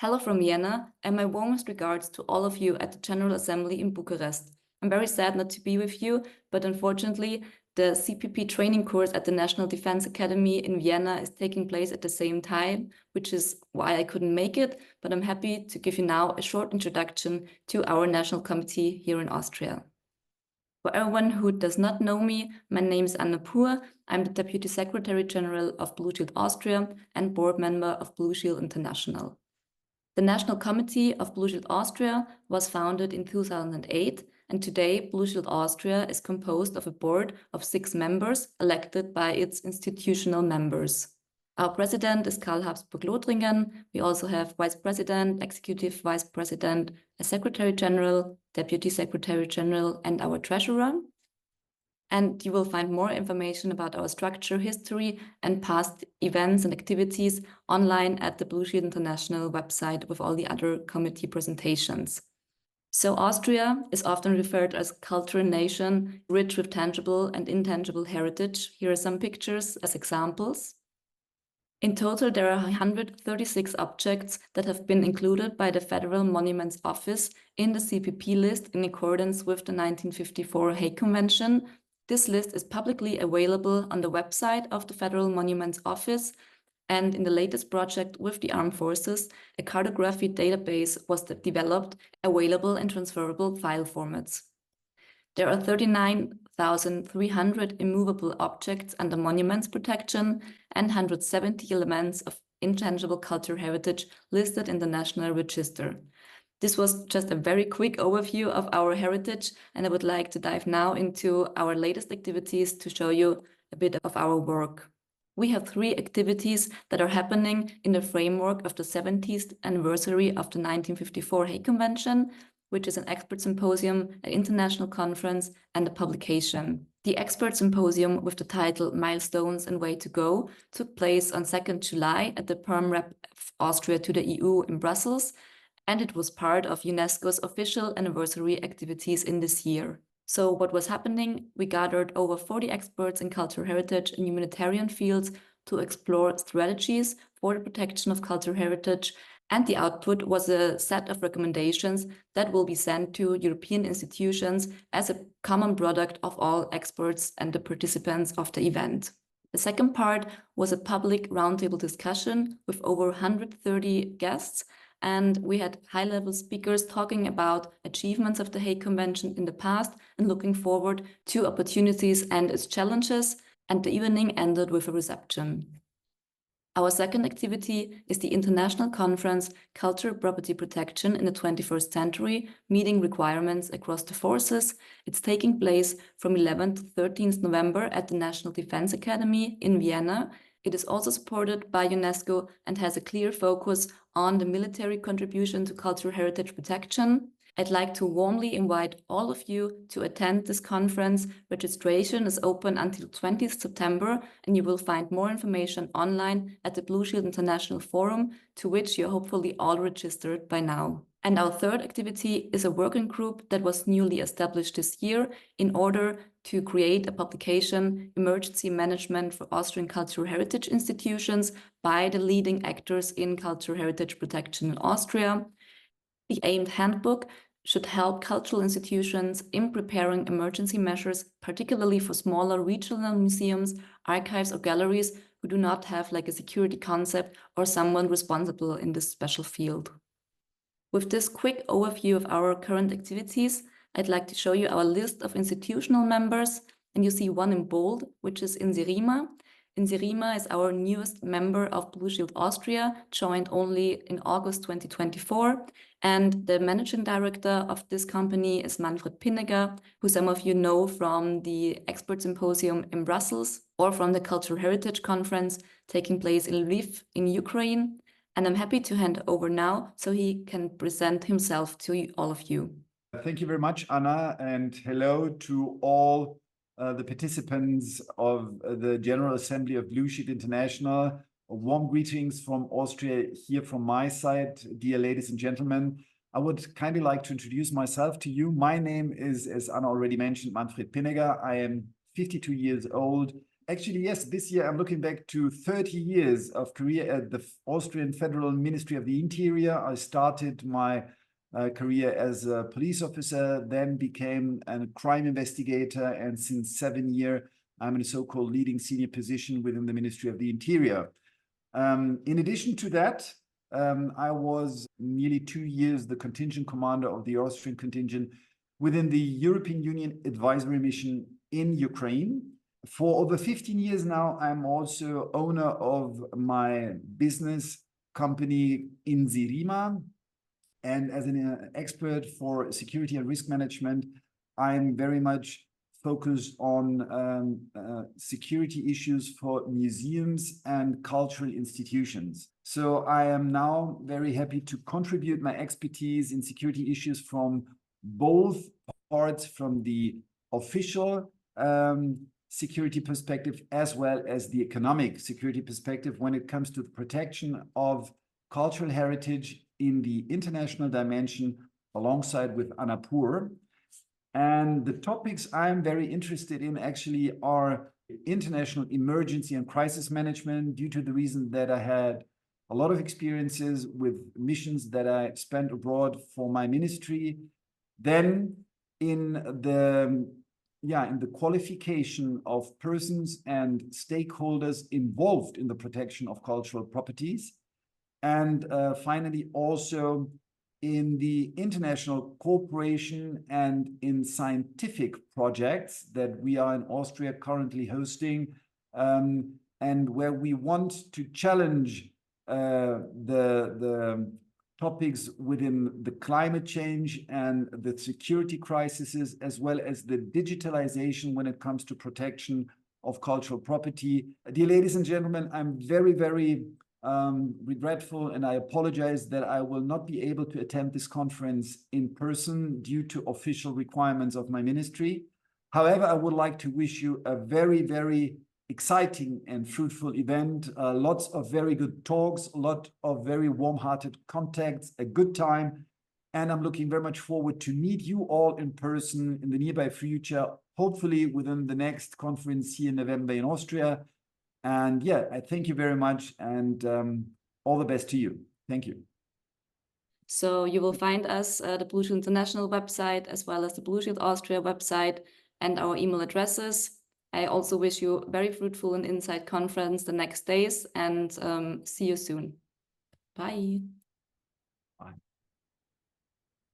Hello from Vienna, and my warmest regards to all of you at the General Assembly in Bucharest. I'm very sad not to be with you, but unfortunately, the CPP training course at the National Defense Academy in Vienna is taking place at the same time, which is why I couldn't make it, but I'm happy to give you now a short introduction to our National Committee here in Austria. For everyone who does not know me, my name is Anna Pur. I'm the Deputy Secretary General of Blue Shield Austria and board member of Blue Shield International. The National Committee of Blue Shield Austria was founded in 2008, and today Blue Shield Austria is composed of a board of 6 members elected by its institutional members. Our president is Karl Habsburg-Lothringen. We also have vice president, executive vice president, a secretary general, deputy secretary general, and our treasurer. And you will find more information about our structure, history, and past events and activities online at the Blue Shield International website with all the other committee presentations. So Austria is often referred as a cultural nation, rich with tangible and intangible heritage. Here are some pictures as examples. In total, there are 136 objects that have been included by the Federal Monuments Office in the CPP list in accordance with the 1954 Hague Convention. This list is publicly available on the website of the Federal Monuments Office, and in the latest project with the Armed Forces, a cartography database was developed, available in transferable file formats. There are 39,300 immovable objects under monuments protection and 170 elements of intangible cultural heritage listed in the National Register. This was just a very quick overview of our heritage, and I would like to dive now into our latest activities to show you a bit of our work. We have 3 activities that are happening in the framework of the 70th anniversary of the 1954 Hague Convention, which is an expert symposium, an international conference, and a publication. The expert symposium with the title Milestones and Way to Go took place on 2nd July at the Perm Rep of Austria to the EU in Brussels, and it was part of UNESCO's official anniversary activities in this year. So what was happening? We gathered over 40 experts in cultural heritage and humanitarian fields to explore strategies for the protection of cultural heritage, and the output was a set of recommendations that will be sent to European institutions as a common product of all experts and the participants of the event. The second part was a public roundtable discussion with over 130 guests, and we had high-level speakers talking about achievements of the Hague Convention in the past and looking forward to opportunities and its challenges, and the evening ended with a reception. Our second activity is the International Conference Cultural Property Protection in the 21st Century, meeting requirements across the forces. It's taking place from 11th to 13th November at the National Defense Academy in Vienna. It is also supported by UNESCO and has a clear focus on the military contribution to cultural heritage protection. I'd like to warmly invite all of you to attend this conference. Registration is open until 20th September, and you will find more information online at the Blue Shield International Forum, to which you're hopefully all registered by now. And our third activity is a working group that was newly established this year in order to create a publication, Emergency Management for Austrian Cultural Heritage Institutions, by the leading actors in cultural heritage protection in Austria. The aimed handbook should help cultural institutions in preparing emergency measures, particularly for smaller regional museums, archives, or galleries who do not have like a security concept or someone responsible in this special field. With this quick overview of our current activities, I'd like to show you our list of institutional members, and you see one in bold, which is Inserima. Inserima is our newest member of Blue Shield Austria, joined only in August 2024, and the managing director of this company is Manfred Pinnegger, who some of you know from the Expert Symposium in Brussels or from the Cultural Heritage Conference taking place in Lviv in Ukraine. And I'm happy to hand over now so he can present himself to all of you. Thank you very much, Anna, and hello to all the participants of the General Assembly of Blue Shield International. Warm greetings from Austria here from my side, dear ladies and gentlemen. I would kindly like to introduce myself to you. My name is, as Anna already mentioned, Manfred Pinnegger. I am 52 years old, Actually, yes, this year I'm looking back to 30 years of career at the Austrian Federal Ministry of the Interior. I started my career as a police officer, then became a crime investigator, and since 7 years, I'm in a so-called leading senior position within the Ministry of the Interior. In addition to that, I was nearly 2 years the contingent commander of the Austrian contingent within the European Union Advisory Mission in Ukraine. For over 15 years now, I'm also owner of my business company in Zirima. And as an expert for security and risk management, I'm very much focused on security issues for museums and cultural institutions. So I am now very happy to contribute my expertise in security issues from both parts, from the official security perspective as well as the economic security perspective when it comes to the protection of cultural heritage in the international dimension alongside with Annapur. And the topics I'm very interested in actually are international emergency and crisis management, due to the reason that I had a lot of experiences with missions that I spent abroad for my ministry. Then in the qualification of persons and stakeholders involved in the protection of cultural properties. And finally, also in the international cooperation and in scientific projects that we are in Austria currently hosting, and where we want to challenge the topics within the climate change and the security crises, as well as the digitalization when it comes to protection of cultural property. Dear ladies and gentlemen, I'm very, very regretful, and I apologize that I will not be able to attend this conference in person due to official requirements of my ministry. However, I would like to wish you a very, very exciting and fruitful event, lots of very good talks, a lot of very warm-hearted contacts, a good time, and I'm looking very much forward to meet you all in person in the nearby future, hopefully within the next conference here in November in Austria. And yeah, I thank you very much, and all the best to you. Thank you. So you will find us the Blue Shield International website, as well as the Blue Shield Austria website, and our email addresses. I also wish you a very fruitful and insight conference the next days, and see you soon. Bye.